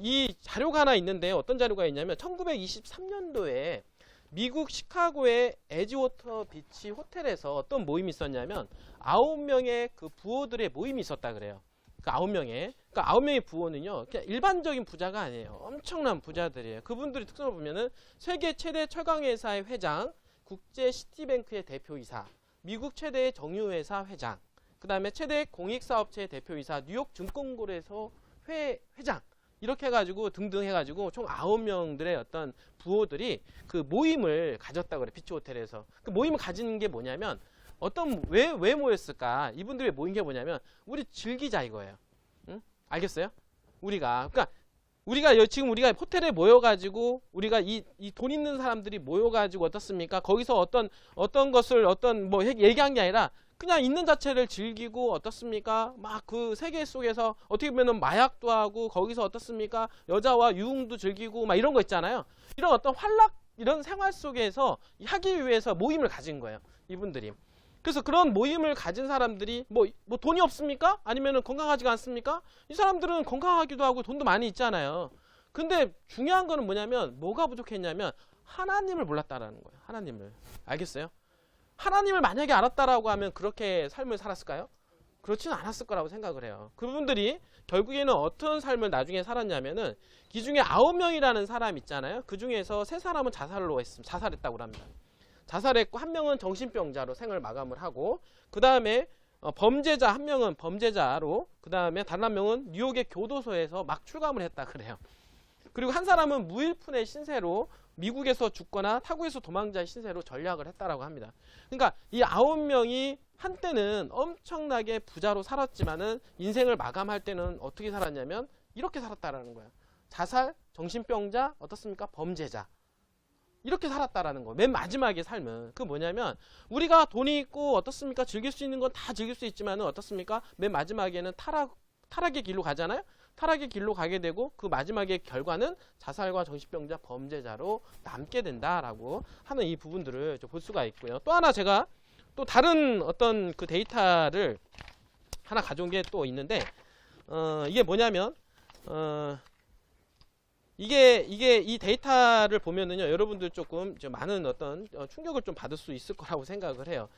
이 자료가 하나 있는데 어떤 자료가 있냐면 1923년도에 미국 시카고의 에지워터 비치 호텔에서 어떤 모임이 있었냐면 9명의 그 부호들의 모임이 있었다 그래요. 그 9명의. 그러니까 9명의 부호는요, 그냥 일반적인 부자가 아니에요. 엄청난 부자들이에요. 그분들의 특성을 보면은 세계 최대 철강회사의 회장, 국제 시티뱅크의 대표이사, 미국 최대의 정유회사 회장, 그 다음에 최대 공익사업체의 대표이사, 뉴욕 증권거래소 회장, 이렇게 해가지고 등등 해가지고 총 9명들의 어떤 부호들이 그 모임을 가졌다고 그래. 비치 호텔에서. 그 모임을 가진 게 뭐냐면 왜 모였을까? 이분들이 모인 게 뭐냐면 우리 즐기자 이거예요. 응? 알겠어요? 그러니까 지금 우리가 호텔에 모여가지고 우리가 이 돈 있는 사람들이 모여가지고 어떻습니까? 거기서 어떤 것을 뭐 얘기한 게 아니라 그냥 있는 자체를 즐기고 어떻습니까? 막 그 세계 속에서 어떻게 보면 마약도 하고 거기서 어떻습니까? 여자와 유흥도 즐기고 막 이런 거 있잖아요. 이런 어떤 이런 생활 속에서 하기 위해서 모임을 가진 거예요. 이분들이. 그래서 그런 모임을 가진 사람들이 뭐 돈이 없습니까? 아니면은 건강하지가 않습니까? 이 사람들은 건강하기도 하고 돈도 많이 있잖아요. 근데 중요한 거는 뭐냐면 뭐가 부족했냐면 하나님을 몰랐다라는 거예요. 하나님을. 알겠어요? 하나님을 만약에 알았다라고 하면 그렇게 삶을 살았을까요? 그렇지는 않았을 거라고 생각을 해요. 그분들이 결국에는 어떤 삶을 나중에 살았냐면은 이 중에 9명이라는 사람 있잖아요. 그 중에서 3사람은 자살했다고 합니다. 자살했고 한 명은 정신병자로 생을 마감을 하고 그 다음에 범죄자 한 명은 범죄자로 그 다음에 다른 한 명은 뉴욕의 교도소에서 막 출감을 했다 그래요. 그리고 한 사람은 무일푼의 신세로 미국에서 죽거나 타국에서 도망자의 신세로 전락을 했다라고 합니다. 그러니까 이 9명이 한때는 엄청나게 부자로 살았지만은 인생을 마감할 때는 어떻게 살았냐면 이렇게 살았다라는 거예요. 자살, 정신병자, 어떻습니까? 범죄자. 이렇게 살았다라는 거. 맨 마지막의 삶은 그 뭐냐면 우리가 돈이 있고 어떻습니까? 즐길 수 있는 건 다 즐길 수 있지만은 어떻습니까? 맨 마지막에는 타락의 길로 가잖아요. 타락의 길로 가게 되고 그 마지막의 결과는 자살과 정신병자, 범죄자로 남게 된다라고 하는 이 부분들을 볼 수가 있고요. 또 하나 제가 또 다른 어떤 그 데이터를 하나 가져온 게 또 있는데 이게 뭐냐면 이게 이 데이터를 보면은요, 여러분들 조금 많은 어떤 충격을 좀 받을 수 있을 거라고 생각을 해요.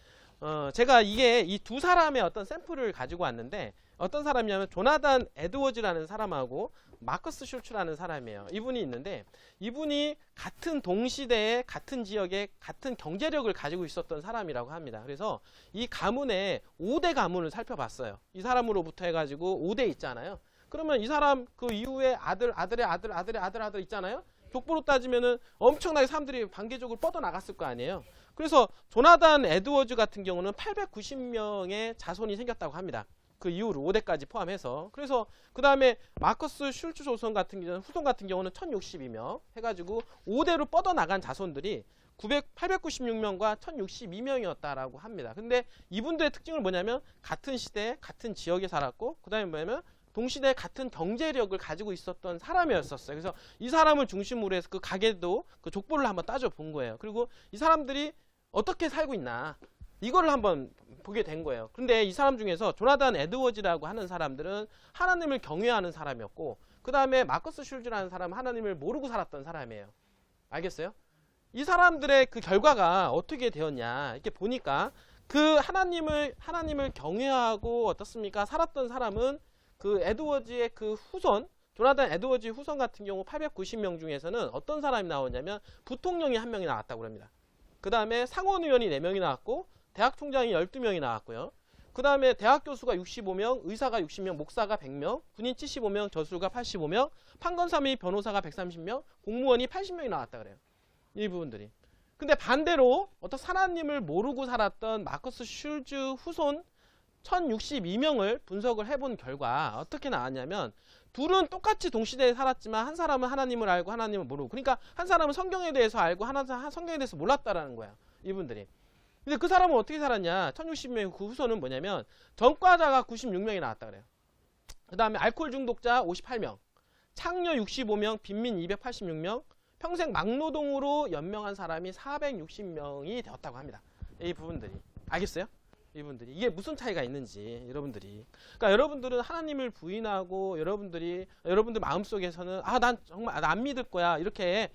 제가 이 두 사람의 어떤 샘플을 가지고 왔는데 어떤 사람이냐면 조나단 에드워즈라는 사람하고 마커스 슐츠라는 사람이에요. 이분이 있는데 이분이 같은 동시대에 같은 지역에 같은 경제력을 가지고 있었던 사람이라고 합니다. 그래서 이 가문의 5대 가문을 살펴봤어요. 이 사람으로부터 해가지고 5대 있잖아요. 그러면 이 사람 그 이후에 아들의 아들 있잖아요. 족보로 따지면은 엄청나게 사람들이 반개적으로 뻗어나갔을 거 아니에요. 그래서 조나단 에드워즈 같은 경우는 890명의 자손이 생겼다고 합니다. 그 이후로 5대까지 포함해서. 그래서 그 다음에 마커스 슐츠 후손 같은 경우는 1062명 해가지고 5대로 뻗어나간 자손들이 896명과 1062명이었다라고 합니다. 근데 이분들의 특징은 뭐냐면 같은 시대에 같은 지역에 살았고 그 다음에 뭐냐면 동시대에 같은 경제력을 가지고 있었던 사람이었었어요. 그래서 이 사람을 중심으로 해서 그 가게도 그 족보를 한번 따져본 거예요. 그리고 이 사람들이 어떻게 살고 있나 이거를 한번 보게 된 거예요. 그런데 이 사람 중에서 조나단 에드워즈라고 하는 사람들은 하나님을 경외하는 사람이었고 그 다음에 마커스 슐즈라는 사람은 하나님을 모르고 살았던 사람이에요. 알겠어요? 이 사람들의 그 결과가 어떻게 되었냐 이렇게 보니까 그 하나님을 경외하고 어떻습니까? 살았던 사람은 그 에드워즈의 그 후손, 조나단 에드워즈의 후손 같은 경우 890명 중에서는 어떤 사람이 나오냐면 부통령이 1명이 나왔다고 합니다. 그 다음에 상원의원이 4명이 나왔고 대학 총장이 12명이 나왔고요. 그 다음에 대학 교수가 65명, 의사가 60명, 목사가 100명, 군인 75명, 저수가 85명, 판검사 및 변호사가 130명, 공무원이 80명이 나왔다 그래요. 이 부분들이. 근데 반대로 어떤 하나님을 모르고 살았던 마커스 슐즈 후손 1062명을 분석을 해본 결과 어떻게 나왔냐면 둘은 똑같이 동시대에 살았지만 한 사람은 하나님을 알고 하나님을 모르고, 그러니까 한 사람은 성경에 대해서 알고 성경에 대해서 몰랐다라는 거야 이분들이. 근데 그 사람은 어떻게 살았냐, 1060명 그 후손은 뭐냐면 전과자가 96명이 나왔다 그래요. 그 다음에 알코올 중독자 58명, 창녀 65명, 빈민 286명, 평생 막노동으로 연명한 사람이 460명이 되었다고 합니다. 이 부분들이. 알겠어요? 이분들이. 이게 무슨 차이가 있는지 여러분들이. 그러니까 여러분들은 하나님을 부인하고 여러분들 마음속에서는 난 정말 안 믿을 거야 이렇게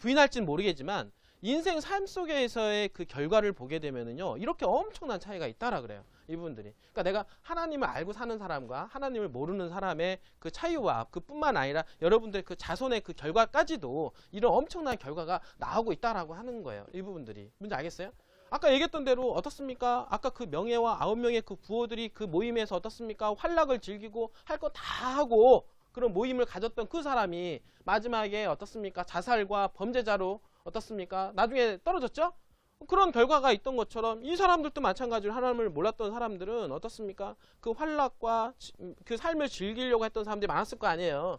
부인할지는 모르겠지만 인생 삶 속에서의 그 결과를 보게 되면은요 이렇게 엄청난 차이가 있다라 그래요. 이분들이. 그러니까 내가 하나님을 알고 사는 사람과 하나님을 모르는 사람의 그 차이와 그뿐만 아니라 여러분들의 그 자손의 그 결과까지도 이런 엄청난 결과가 나오고 있다라고 하는 거예요. 이 부분들이. 뭔지 알겠어요? 아까 얘기했던 대로 어떻습니까? 아까 그 명예와 9명의 그 부호들이 그 모임에서 어떻습니까? 환락을 즐기고 할 거 다 하고 그런 모임을 가졌던 그 사람이 마지막에 어떻습니까? 자살과 범죄자로 어떻습니까? 나중에 떨어졌죠? 그런 결과가 있던 것처럼 이 사람들도 마찬가지로 하나님을 몰랐던 사람들은 어떻습니까? 그 환락과 그 삶을 즐기려고 했던 사람들이 많았을 거 아니에요.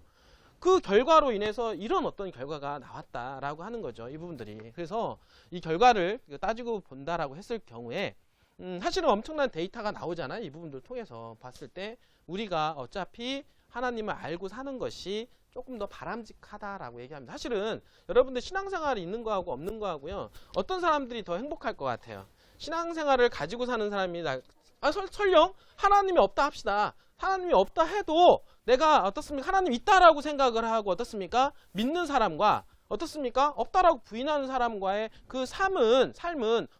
그 결과로 인해서 이런 어떤 결과가 나왔다라고 하는 거죠. 이 부분들이. 그래서 이 결과를 따지고 본다라고 했을 경우에 사실은 엄청난 데이터가 나오잖아요. 이 부분들 통해서 봤을 때 우리가 어차피 하나님을 알고 사는 것이 조금 더 바람직하다라고 얘기합니다. 사실은 여러분들 신앙생활이 있는 거하고 없는 거하고요. 어떤 사람들이 더 행복할 것 같아요. 신앙생활을 가지고 사는 사람이 설령 하나님이 없다 합시다. 하나님이 없다 해도 내가 어떻습니까? 하나님 있다라고 생각을 하고 어떻습니까? 믿는 사람과 어떻습니까? 없다라고 부인하는 사람과의 그 삶은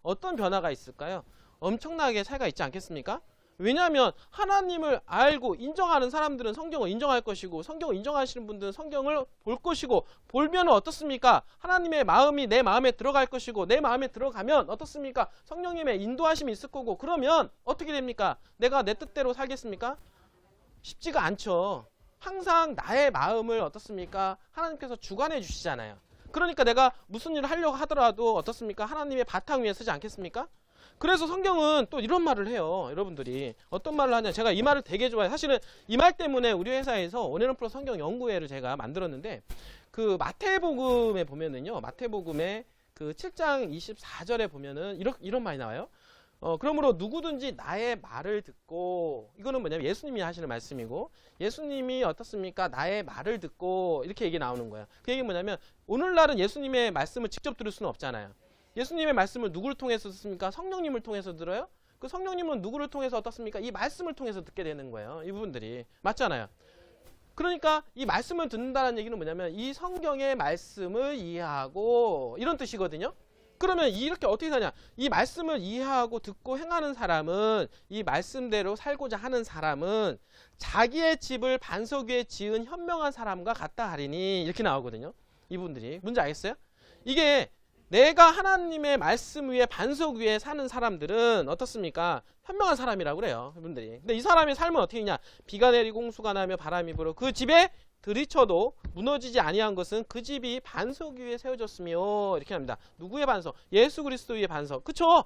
어떤 변화가 있을까요? 엄청나게 차이가 있지 않겠습니까? 왜냐하면 하나님을 알고 인정하는 사람들은 성경을 인정할 것이고 성경을 인정하시는 분들은 성경을 볼 것이고 보면 어떻습니까? 하나님의 마음이 내 마음에 들어갈 것이고 내 마음에 들어가면 어떻습니까? 성령님의 인도하심이 있을 거고 그러면 어떻게 됩니까? 내가 내 뜻대로 살겠습니까? 쉽지가 않죠. 항상 나의 마음을 어떻습니까? 하나님께서 주관해 주시잖아요. 그러니까 내가 무슨 일을 하려고 하더라도 어떻습니까? 하나님의 바탕 위에 서지 않겠습니까? 그래서 성경은 또 이런 말을 해요. 여러분들이 어떤 말을 하냐. 제가 이 말을 되게 좋아해요. 사실은 이 말 때문에 우리 회사에서 온앤온 플러스 성경 연구회를 제가 만들었는데 그 마태복음에 보면은요. 마태복음의 그 7장 24절에 보면은 이런 말이 나와요. 그러므로 누구든지 나의 말을 듣고 이거는 뭐냐면 예수님이 하시는 말씀이고 예수님이 어떻습니까? 나의 말을 듣고 이렇게 얘기 나오는 거예요. 그 얘기 뭐냐면 오늘날은 예수님의 말씀을 직접 들을 수는 없잖아요. 예수님의 말씀을 누구를 통해서 듣습니까? 성령님을 통해서 들어요? 그 성령님은 누구를 통해서 어떻습니까? 이 말씀을 통해서 듣게 되는 거예요. 이 부분들이. 맞잖아요. 그러니까 이 말씀을 듣는다는 얘기는 뭐냐면 이 성경의 말씀을 이해하고 이런 뜻이거든요. 그러면 이렇게 어떻게 사냐? 이 말씀을 이해하고 듣고 행하는 사람은 이 말씀대로 살고자 하는 사람은 자기의 집을 반석 위에 지은 현명한 사람과 같다 하리니 이렇게 나오거든요. 이분들이. 뭔지 알겠어요? 이게 내가 하나님의 말씀 위에 반석 위에 사는 사람들은 어떻습니까? 현명한 사람이라고 그래요. 이분들이. 근데 이 사람의 삶은 어떻게 있냐? 비가 내리고 홍수가 나며 바람이 불어 그 집에 들이쳐도 무너지지 아니한 것은 그 집이 반석 위에 세워졌으며 이렇게 합니다. 누구의 반석? 예수 그리스도 위의 반석. 그쵸?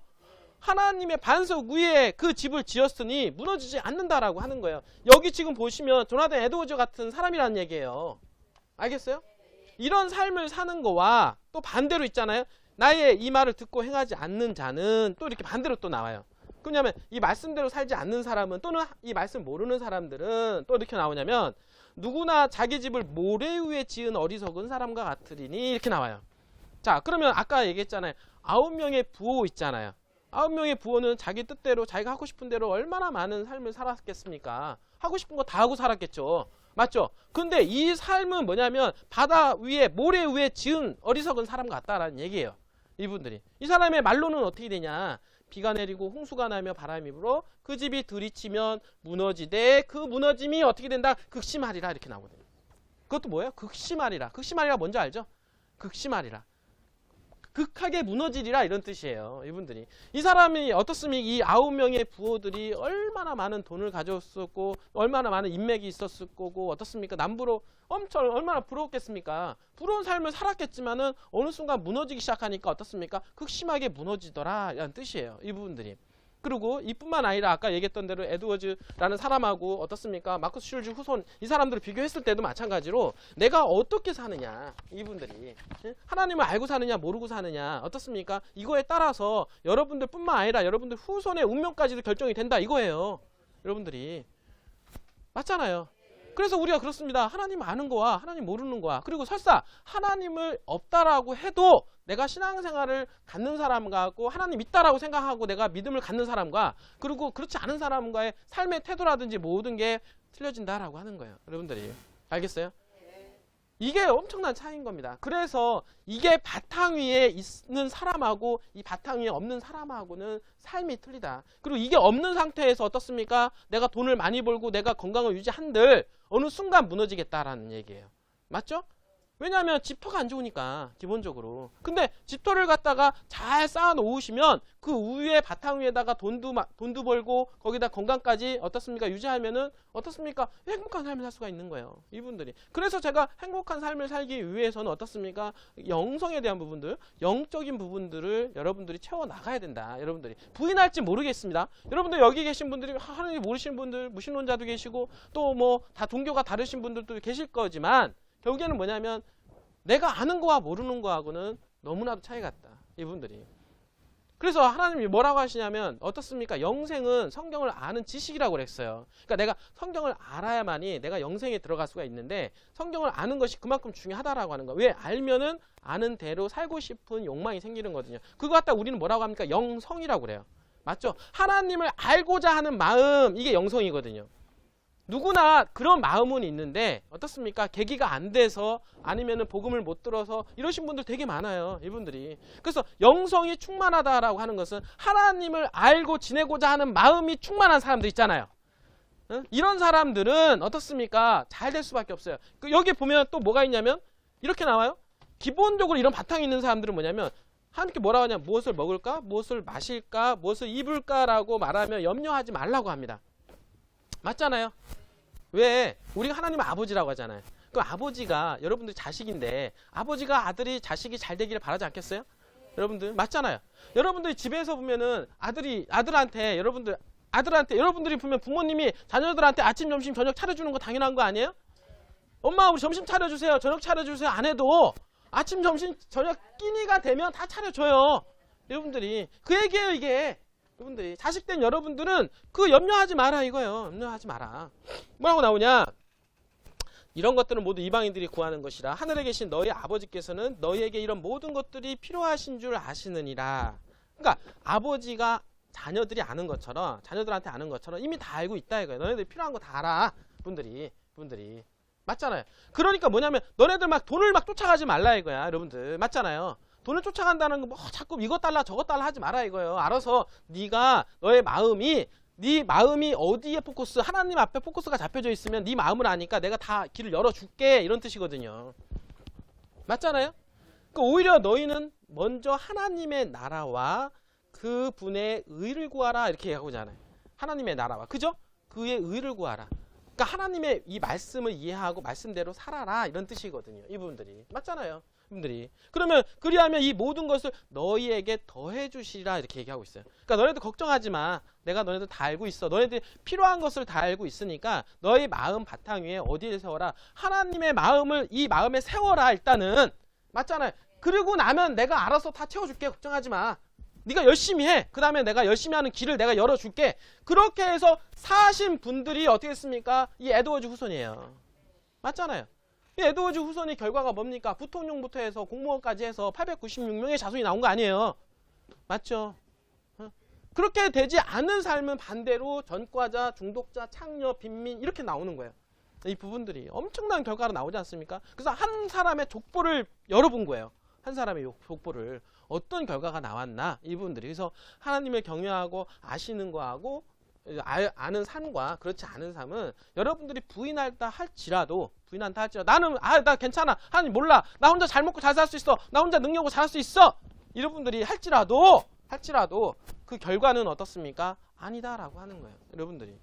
하나님의 반석 위에 그 집을 지었으니 무너지지 않는다라고 하는 거예요. 여기 지금 보시면 조나단 에드워즈 같은 사람이라는 얘기예요. 알겠어요? 이런 삶을 사는 거와 또 반대로 있잖아요. 나의 이 말을 듣고 행하지 않는 자는 또 이렇게 반대로 또 나와요. 그러냐면 이 말씀대로 살지 않는 사람은 또는 이 말씀 모르는 사람들은 또 이렇게 나오냐면 누구나 자기 집을 모래 위에 지은 어리석은 사람과 같으리니 이렇게 나와요. 자, 그러면 아까 얘기했잖아요. 9명의 부호 있잖아요. 9명의 부호는 자기 뜻대로 자기가 하고 싶은 대로 얼마나 많은 삶을 살았겠습니까? 하고 싶은 거 다 하고 살았겠죠. 맞죠? 근데 이 삶은 뭐냐면 바다 위에 모래 위에 지은 어리석은 사람 같다라는 얘기예요. 이분들이. 이 사람의 말로는 어떻게 되냐? 비가 내리고 홍수가 나며 바람이 불어 그 집이 들이치면 무너지되 그 무너짐이 어떻게 된다? 극심하리라 이렇게 나오거든요. 그것도 뭐예요? 극심하리라. 극심하리라 뭔지 알죠? 극심하리라. 극하게 무너지리라 이런 뜻이에요. 이분들이. 이 사람이 어떻습니까? 이 9명의 부호들이 얼마나 많은 돈을 가졌었고 얼마나 많은 인맥이 있었을 거고 어떻습니까? 남부로 얼마나 부러웠겠습니까? 부러운 삶을 살았겠지만은 어느 순간 무너지기 시작하니까 어떻습니까? 극심하게 무너지더라 이런 뜻이에요. 이 부분들이. 그리고 이뿐만 아니라 아까 얘기했던 대로 에드워즈라는 사람하고 어떻습니까? 마커스 슐즈 후손 이 사람들을 비교했을 때도 마찬가지로 내가 어떻게 사느냐 이분들이 하나님을 알고 사느냐 모르고 사느냐 어떻습니까? 이거에 따라서 여러분들 뿐만 아니라 여러분들 후손의 운명까지도 결정이 된다 이거예요. 여러분들이. 맞잖아요. 그래서 우리가 그렇습니다. 하나님 아는 거와 하나님 모르는 거와, 그리고 설사 하나님을 없다라고 해도 내가 신앙생활을 갖는 사람과고 하나님 있다라고 생각하고 내가 믿음을 갖는 사람과, 그리고 그렇지 않은 사람과의 삶의 태도라든지 모든 게 틀려진다라고 하는 거예요. 여러분들이 알겠어요? 이게 엄청난 차이인 겁니다. 그래서 이게 바탕 위에 있는 사람하고 이 바탕 위에 없는 사람하고는 삶이 틀리다. 그리고 이게 없는 상태에서 어떻습니까? 내가 돈을 많이 벌고 내가 건강을 유지한들 어느 순간 무너지겠다라는 얘기예요. 맞죠? 왜냐하면 집터가 안 좋으니까 기본적으로. 근데 집터를 갖다가 잘 쌓아 놓으시면 그 위에 바탕 위에다가 돈도 벌고 거기다 건강까지 어떻습니까? 유지하면은 어떻습니까? 행복한 삶을 살 수가 있는 거예요. 이분들이. 그래서 제가 행복한 삶을 살기 위해서는 어떻습니까? 영성에 대한 부분들, 영적인 부분들을 여러분들이 채워 나가야 된다. 여러분들이 부인할지 모르겠습니다. 여러분들 여기 계신 분들이 하나님 모르시는 분들, 무신론자도 계시고 또 뭐 다 종교가 다르신 분들도 계실 거지만, 결국에는 뭐냐면 내가 아는 거와 모르는 거하고는 너무나도 차이가 있다. 이분들이. 그래서 하나님이 뭐라고 하시냐면 어떻습니까? 영생은 성경을 아는 지식이라고 그랬어요. 그러니까 내가 성경을 알아야만이 내가 영생에 들어갈 수가 있는데, 성경을 아는 것이 그만큼 중요하다라고 하는 거예요. 왜? 알면은 아는 대로 살고 싶은 욕망이 생기는 거거든요. 그거 갖다 우리는 뭐라고 합니까? 영성이라고 그래요. 맞죠? 하나님을 알고자 하는 마음, 이게 영성이거든요. 누구나 그런 마음은 있는데 어떻습니까? 계기가 안 돼서 아니면은 복음을 못 들어서 이러신 분들 되게 많아요. 이분들이. 그래서 영성이 충만하다라고 하는 것은 하나님을 알고 지내고자 하는 마음이 충만한 사람들 있잖아요. 응? 이런 사람들은 어떻습니까? 잘 될 수밖에 없어요. 여기 보면 또 뭐가 있냐면 이렇게 나와요. 기본적으로 이런 바탕이 있는 사람들은 뭐냐면 하나님께 뭐라고 하냐면 무엇을 먹을까? 무엇을 마실까? 무엇을 입을까라고 말하면 염려하지 말라고 합니다. 맞잖아요. 왜? 우리가 하나님은 아버지라고 하잖아요. 그 아버지가 여러분들 자식인데 아버지가 아들이 자식이 잘 되기를 바라지 않겠어요? 여러분들 맞잖아요. 여러분들이 집에서 보면은 아들한테 여러분들이 보면 부모님이 자녀들한테 아침 점심 저녁 차려주는 거 당연한 거 아니에요? 엄마 우리 점심 차려주세요, 저녁 차려주세요 안 해도 아침 점심 저녁 끼니가 되면 다 차려줘요. 여러분들이 그 얘기예요. 이게 여러분들이 자식된 여러분들은 그 염려하지 마라 이거예요. 염려하지 마라. 뭐라고 나오냐? 이런 것들은 모두 이방인들이 구하는 것이라 하늘에 계신 너희 아버지께서는 너희에게 이런 모든 것들이 필요하신 줄 아시느니라. 그러니까 아버지가 자녀들이 아는 것처럼, 자녀들한테 아는 것처럼 이미 다 알고 있다 이거예요. 너네들 필요한 거 다 알아. 분들이 맞잖아요. 그러니까 뭐냐면 너네들 막 돈을 막 쫓아가지 말라 이거야. 여러분들 맞잖아요. 돈을 쫓아간다는 거 뭐 자꾸 이것 달라 저것 달라 하지 마라 이거예요. 알아서 네가 너의 마음이, 네 마음이 어디에 포커스, 하나님 앞에 포커스가 잡혀져 있으면 네 마음을 아니까 내가 다 길을 열어줄게 이런 뜻이거든요. 맞잖아요. 그러니까 오히려 너희는 먼저 하나님의 나라와 그 분의 의를 구하라 이렇게 얘기하고 있잖아요. 하나님의 나라와 그죠? 그의 의를 구하라. 그러니까 하나님의 이 말씀을 이해하고 말씀대로 살아라 이런 뜻이거든요. 이분들이 맞잖아요. 분들이. 그러면 그리하면 이 모든 것을 너희에게 더해 주시리라 이렇게 얘기하고 있어요. 그러니까 너네들 걱정하지 마. 내가 너네들 다 알고 있어. 너네들 필요한 것을 다 알고 있으니까 너희 마음 바탕 위에 어디에 세워라? 하나님의 마음을 이 마음에 세워라 일단은. 맞잖아요. 그리고 나면 내가 알아서 다 채워줄게. 걱정하지 마. 네가 열심히 해. 그 다음에 내가 열심히 하는 길을 내가 열어줄게. 그렇게 해서 사신 분들이 어떻게 했습니까? 이 에드워즈 후손이에요. 맞잖아요. 이 에드워즈 후손의 결과가 뭡니까? 부통령부터 해서 공무원까지 해서 896명의 자손이 나온 거 아니에요. 맞죠? 그렇게 되지 않은 삶은 반대로 전과자, 중독자, 창녀, 빈민 이렇게 나오는 거예요. 이 부분들이 엄청난 결과가 나오지 않습니까? 그래서 한 사람의 족보를 열어본 거예요. 한 사람의 족보를. 어떤 결과가 나왔나? 이 부분들이. 그래서 하나님을 경외하고 아시는 거하고 아는 삶과 그렇지 않은 삶은 여러분들이 부인한다 할지라도 나는 나 괜찮아. 하나님 몰라. 나 혼자 잘 먹고 잘 살 수 있어. 나 혼자 능력으로 잘할 수 있어. 이런 분들이 할지라도 그 결과는 어떻습니까? 아니다라고 하는 거예요. 여러분들이.